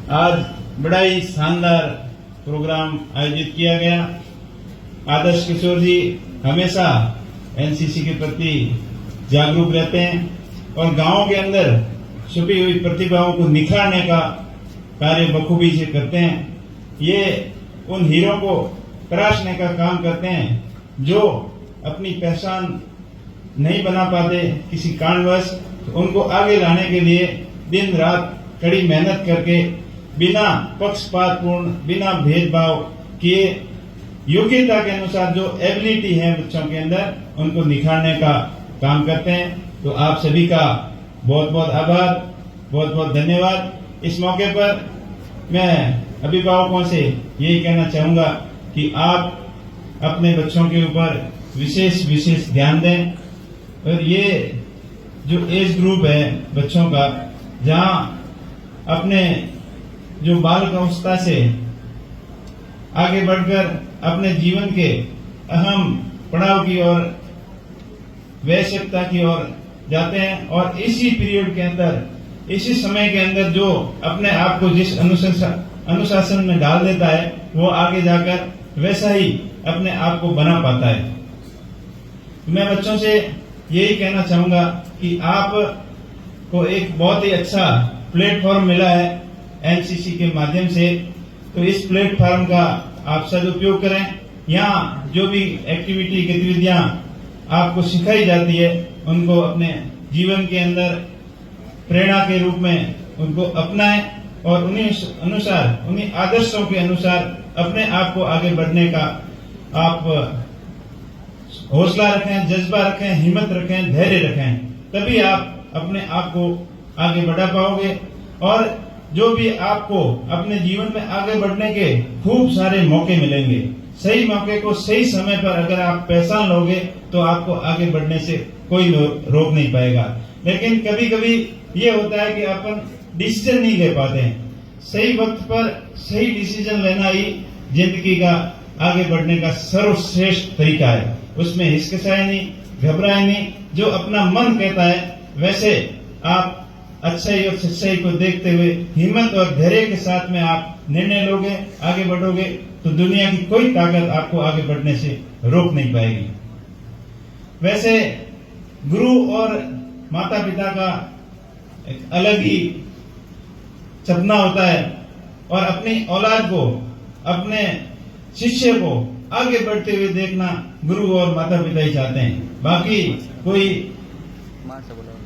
आज बड़ा ही शानदार प्रोग्राम आयोजित किया गया। आदर्श किशोर जी हमेशा एनसीसी के प्रति जागरूक रहते हैं और गांव के अंदर छुपी हुई प्रतिभाओं को निखारने का कार्य बखूबी से करते हैं। ये उन हीरो को तराशने का काम करते हैं जो अपनी पहचान नहीं बना पाते किसी कारणवश, तो उनको आगे लाने के लिए दिन रात कड़ी मेहनत करके बिना पक्षपातपूर्ण, बिना भेदभाव किए योग्यता के अनुसार जो एबिलिटी है बच्चों के अंदर, उनको निखारने का काम करते हैं। तो आप सभी का बहुत बहुत आभार, बहुत बहुत धन्यवाद। इस मौके पर मैं अभिभावकों से यही कहना चाहूंगा कि आप अपने बच्चों के ऊपर विशेष ध्यान दें और ये जो एज ग्रुप है बच्चों का, जहां अपने जो बालक अवस्था से आगे बढ़कर अपने जीवन के अहम पड़ाव की ओर, वयस्कता की ओर जाते हैं और इसी पीरियड के अंदर, इसी समय के अंदर जो अपने आप को जिस अनुशासन में डाल देता है, वो आगे जाकर वैसा ही अपने आप को बना पाता है। मैं बच्चों से यही कहना चाहूंगा कि आप को एक बहुत ही अच्छा प्लेटफॉर्म मिला है एनसीसी के माध्यम से, तो इस प्लेटफॉर्म का आप सदुपयोग करें। यहाँ जो भी एक्टिविटी गतिविधियां आपको सिखाई जाती है, उनको अपने जीवन के अंदर प्रेरणा के रूप में उनको अपनाएं और उन्हीं अनुसार, उन्हीं आदर्शों के अनुसार अपने आप को आगे बढ़ने का आप हौसला रखें, जज्बा रखें, हिम्मत रखें, धैर्य रखें, तभी आप अपने आप को आगे बढ़ा पाओगे। और जो भी आपको अपने जीवन में आगे बढ़ने के खूब सारे मौके मिलेंगे। सही मौके को सही समय पर अगर आप पहचान लोगे तो आपको आगे बढ़ने से कोई रोक नहीं पाएगा। लेकिन कभी कभी ये होता है कि अपन डिसीजन नहीं ले पाते हैं। सही वक्त पर सही डिसीजन लेना ही जिंदगी का आगे बढ़ने का सर्वश्रेष्ठ तरीका है। उसमें हिचकिचाए नहीं, घबराए नहीं, जो अपना मन कहता है वैसे आप अच्छाई और सच्चाई को देखते हुए हिम्मत और धैर्य के साथ में आप निर्णय लोगे, आगे बढ़ोगे, तो दुनिया की कोई ताकत आपको आगे बढ़ने से रोक नहीं पाएगी। वैसे गुरु और माता पिता का एक अलग ही सपना होता है और अपनी औलाद को, अपने शिष्य को आगे बढ़ते हुए देखना गुरु और माता पिता ही चाहते हैं। बाकी कोई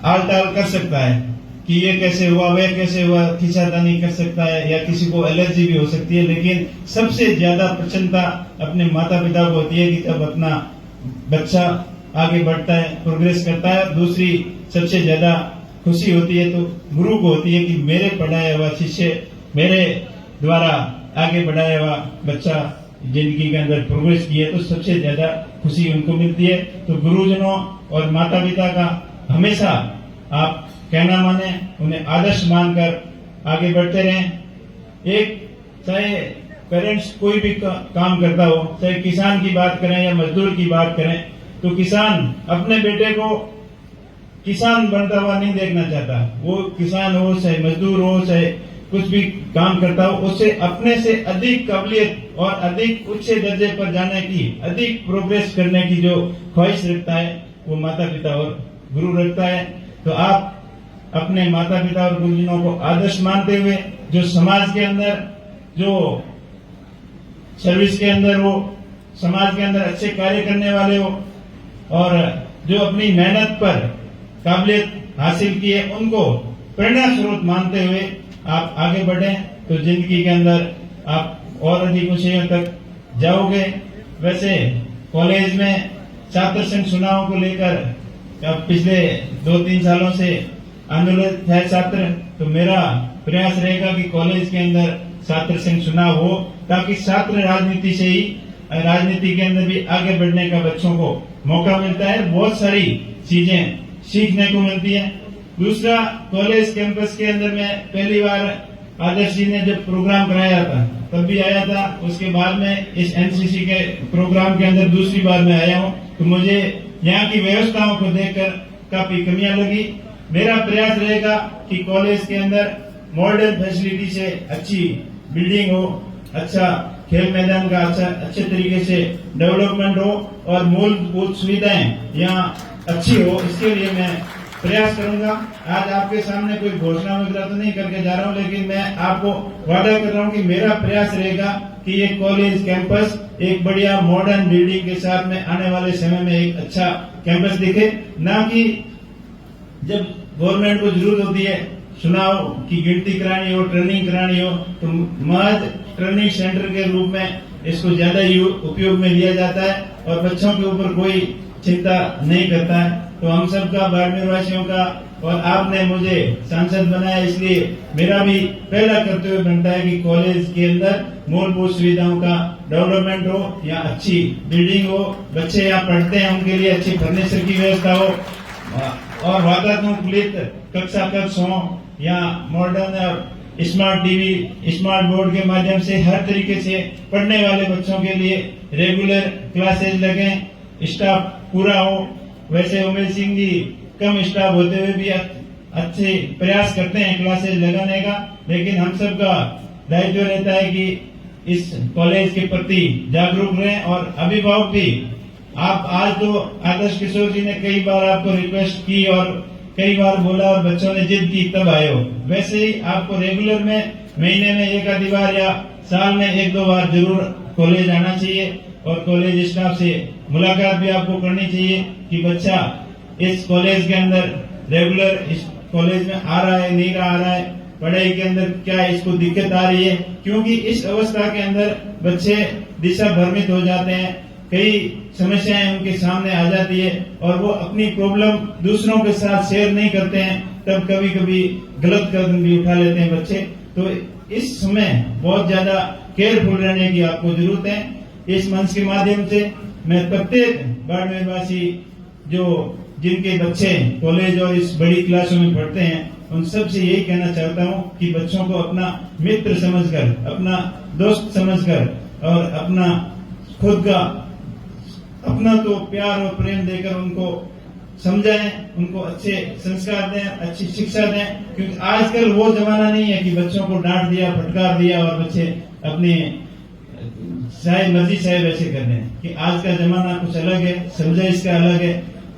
आल टाल कर सकता है कि ये कैसे हुआ, वह कैसे हुआ, खींचातानी कर सकता है या किसी को एलर्जी भी हो सकती है, लेकिन सबसे ज्यादा प्रसन्नता अपने माता पिता को होती है कि जब अपना बच्चा आगे बढ़ता है, प्रोग्रेस करता है। दूसरी सबसे ज्यादा खुशी होती है तो गुरु को होती है कि मेरे पढ़ाया हुआ शिष्य, मेरे द्वारा आगे बढ़ाया हुआ बच्चा जिंदगी के अंदर प्रोग्रेस किया, तो सबसे ज्यादा खुशी उनको मिलती है। तो गुरुजनों और माता पिता का हमेशा आप कहना माने, उन्हें आदर्श मानकर आगे बढ़ते रहें। एक चाहे पेरेंट्स कोई भी काम करता हो, चाहे किसान की बात करें या मजदूर की बात करें, तो किसान अपने बेटे को किसान बनता हुआ नहीं देखना चाहता। वो किसान हो, चाहे मजदूर हो, चाहे कुछ भी काम करता हो, उससे अपने से अधिक काबिलियत और अधिक उच्च दर्जे पर जाने की, अधिक प्रोग्रेस करने की जो ख्वाहिश रखता है, वो माता पिता और गुरु रखता है। तो आप अपने माता पिता और गुरुजनों को आदर्श मानते हुए, जो समाज के अंदर, जो सर्विस के अंदर हो, समाज के अंदर अच्छे कार्य करने वाले हो और जो अपनी मेहनत पर काबिलियत हासिल की है, उनको प्रेरणा स्रोत मानते हुए आप आगे बढ़ें, तो जिंदगी के अंदर आप और अधिक ऊंचाइयों तक जाओगे। वैसे कॉलेज में छात्र संघ चुनाव को लेकर अब पिछले 2-3 सालों से आंदोलित है छात्र, तो मेरा प्रयास रहेगा कि कॉलेज के अंदर छात्र संघ चुनाव हो, ताकि छात्र राजनीति से ही, राजनीति के अंदर भी आगे बढ़ने का बच्चों को मौका मिलता है, बहुत सारी चीजें सीखने को मिलती है। दूसरा, कॉलेज कैंपस के अंदर में पहली बार आदर्श जी ने जब प्रोग्राम कराया था तब भी आया था, उसके बाद में इस एनसीसी के प्रोग्राम के अंदर दूसरी बार मैं आया हूँ, तो मुझे यहाँ की व्यवस्थाओं को देखकर काफी कमियां लगी। मेरा प्रयास रहेगा कि कॉलेज के अंदर मॉडर्न फैसिलिटी से अच्छी बिल्डिंग हो, अच्छा खेल मैदान का अच्छे तरीके से डेवलपमेंट हो और मूलभूत सुविधाएं यहाँ अच्छी हो, इसके लिए मैं प्रयास करूंगा। आज आपके सामने कोई घोषणा वगैरह तो नहीं करके जा रहा हूं, लेकिन मैं आपको वादा कर रहा हूं कि मेरा प्रयास रहेगा कि ये कॉलेज कैंपस एक बढ़िया मॉडर्न बिल्डिंग के साथ में आने वाले समय में एक अच्छा कैंपस दिखे, ना कि जब गवर्नमेंट को जरूरत होती है चुनाव की गिनती करानी हो, ट्रेनिंग करानी हो, तो महज ट्रेनिंग सेंटर के रूप में इसको ज्यादा उपयोग में लिया जाता है और बच्चों के ऊपर कोई चिंता नहीं करता है। तो हम सबका बाड़मेर वासियों का और आपने मुझे सांसद बनाया, इसलिए मेरा भी पहला कर्तव्य बनता है कि कॉलेज के अंदर मूलभूत सुविधाओं का डेवलपमेंट हो, यहाँ अच्छी बिल्डिंग हो, बच्चे यहाँ पढ़ते हैं उनके लिए अच्छी फर्नीचर की व्यवस्था हो और वातानुकूलित कक्षा कक्ष हो, यहाँ मॉडर्न और स्मार्ट टीवी, स्मार्ट बोर्ड के माध्यम से हर तरीके से पढ़ने वाले बच्चों के लिए रेगुलर क्लासेज लगे, स्टाफ पूरा हो। वैसे उमेश सिंह जी कम स्टाफ होते हुए भी अच्छे प्रयास करते हैं क्लासेज लगाने का, लेकिन हम सबका दायित्व रहता है कि इस कॉलेज के प्रति जागरूक रहें और अभिभावक भी। आप आज तो आदर्श किशोर जी ने कई बार आपको रिक्वेस्ट की और कई बार बोला और बच्चों ने जिद की तब आए हो, वैसे ही आपको रेगुलर में महीने में एक आधी बार या साल में एक दो बार जरूर कॉलेज आना चाहिए और कॉलेज स्टाफ से मुलाकात भी आपको करनी चाहिए कि बच्चा इस कॉलेज के अंदर रेगुलर इस कॉलेज में आ रहा है, नहीं आ रहा है, पढ़ाई के अंदर क्या इसको दिक्कत आ रही है, क्योंकि इस अवस्था के अंदर बच्चे दिशा भ्रमित हो जाते हैं, कई समस्याएं उनके सामने आ जाती है और वो अपनी प्रॉब्लम दूसरों के साथ शेयर नहीं करते हैं, तब कभी कभी गलत कदम भी उठा लेते हैं बच्चे। तो इस समय बहुत ज्यादा केयरफुल रहने की आपको जरूरत है। इस मंच के माध्यम से मैं प्रत्येक बाड़मेर वासी जो जिनके बच्चे कॉलेज और इस बड़ी क्लासों में पढ़ते हैं उन सब से यही कहना चाहता हूं कि बच्चों को अपना मित्र समझकर, अपना दोस्त समझकर और अपना खुद का अपना तो प्यार और प्रेम देकर उनको समझाएं, उनको अच्छे संस्कार दें, अच्छी शिक्षा दें, क्योंकि आजकल वो जमाना नहीं है कि बच्चों को डांट दिया, फटकार दिया और बच्चे अपने चाहे मर्जी चाहे वैसे कर दें। कि आज का जमाना कुछ अलग है, समझाइश का अलग है,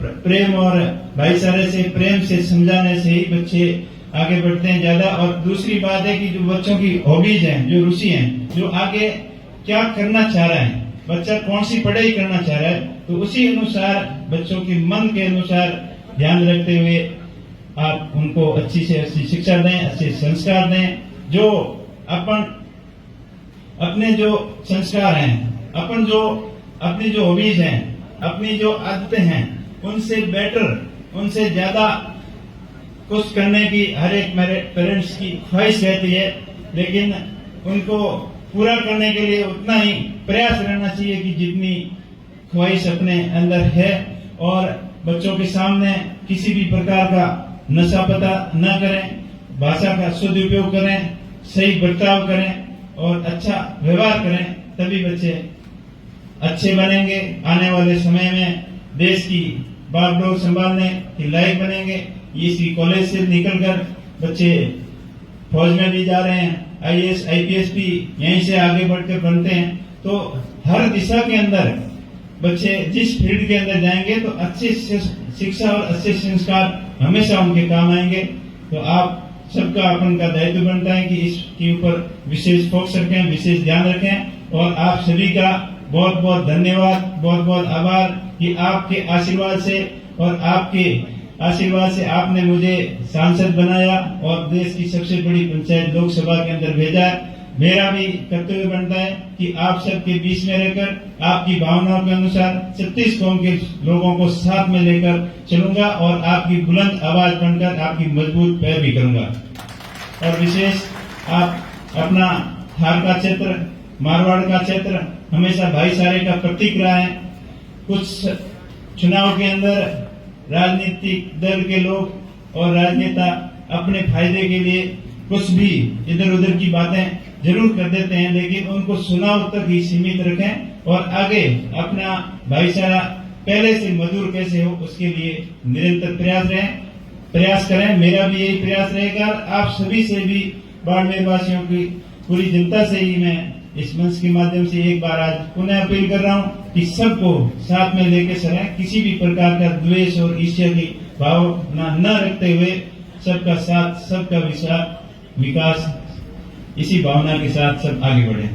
प्रेम और भाईचारे से, प्रेम से समझाने से ही बच्चे आगे बढ़ते हैं ज्यादा। और दूसरी बात है कि जो बच्चों की हॉबीज हैं, जो रुचि हैं, जो आगे क्या करना चाह रहा है, बच्चा कौन सी पढ़ाई करना चाह रहा है, तो उसी अनुसार बच्चों के मन के अनुसार ध्यान रखते हुए आप उनको अच्छी से अच्छी शिक्षा दें, अच्छे संस्कार दें। जो अपने जो संस्कार हैं, अपनी जो हॉबीज हैं, अपनी जो आदतें हैं, उनसे बेटर, उनसे ज्यादा कुछ करने की हर एक मेरे पेरेंट्स की ख्वाहिश रहती है, लेकिन उनको पूरा करने के लिए उतना ही प्रयास रहना चाहिए कि जितनी ख्वाहिश अपने अंदर है। और बच्चों के सामने किसी भी प्रकार का नशा पता न करें, भाषा का सदुपयोग करें, सही बर्ताव करें और अच्छा व्यवहार करें, तभी बच्चे अच्छे बनेंगे। आने वाले समय में देश की बागडोर संभालने के लायक बनेंगे। इसी कॉलेज से निकलकर बच्चे फौज में भी जा रहे हैं, IAS IPS भी यहीं से आगे बढ़कर बनते हैं। तो हर दिशा के अंदर बच्चे जिस फील्ड के अंदर जाएंगे तो अच्छी शिक्षा और अच्छे संस्कार हमेशा उनके काम आएंगे। तो आप सबका अपन का दायित्व बनता है कि इसके ऊपर विशेष फोकस रखें, विशेष ध्यान रखें। और आप सभी का बहुत बहुत धन्यवाद, बहुत बहुत आभार कि आपके आशीर्वाद से और आपके आशीर्वाद से आपने मुझे सांसद बनाया और देश की सबसे बड़ी पंचायत लोकसभा के अंदर भेजा। मेरा भी कर्तव्य बनता है कि आप सबके बीच में रहकर आपकी भावनाओं के अनुसार 36 कौम के लोगों को साथ में लेकर चलूंगा और आपकी बुलंद आवाज बनकर आपकी मजबूत पैर भी करूंगा। और विशेष आप अपना थार का क्षेत्र, मारवाड़ का क्षेत्र हमेशा भाईचारे का प्रतीक रहा है। कुछ चुनाव के अंदर राजनीतिक दल के लोग और राजनेता अपने फायदे के लिए कुछ भी इधर उधर की बातें जरूर कर देते हैं, लेकिन उनको चुनाव तक ही सीमित रखें और आगे अपना भाईचारा पहले से मधुर कैसे हो उसके लिए निरंतर प्रयास रहें। प्रयास करें। मेरा भी यही प्रयास रहेगा। आप सभी से भी, बाड़मेर वासियों की पूरी जनता से ही मैं इस मंच के माध्यम से एक बार आज पुनः अपील कर रहा हूं कि सबको साथ में लेकर चलें, किसी भी प्रकार का द्वेष और ईर्ष्या की भावना न रखते हुए सबका साथ, सबका विकास, इसी भावना के साथ सब आगे बढ़े।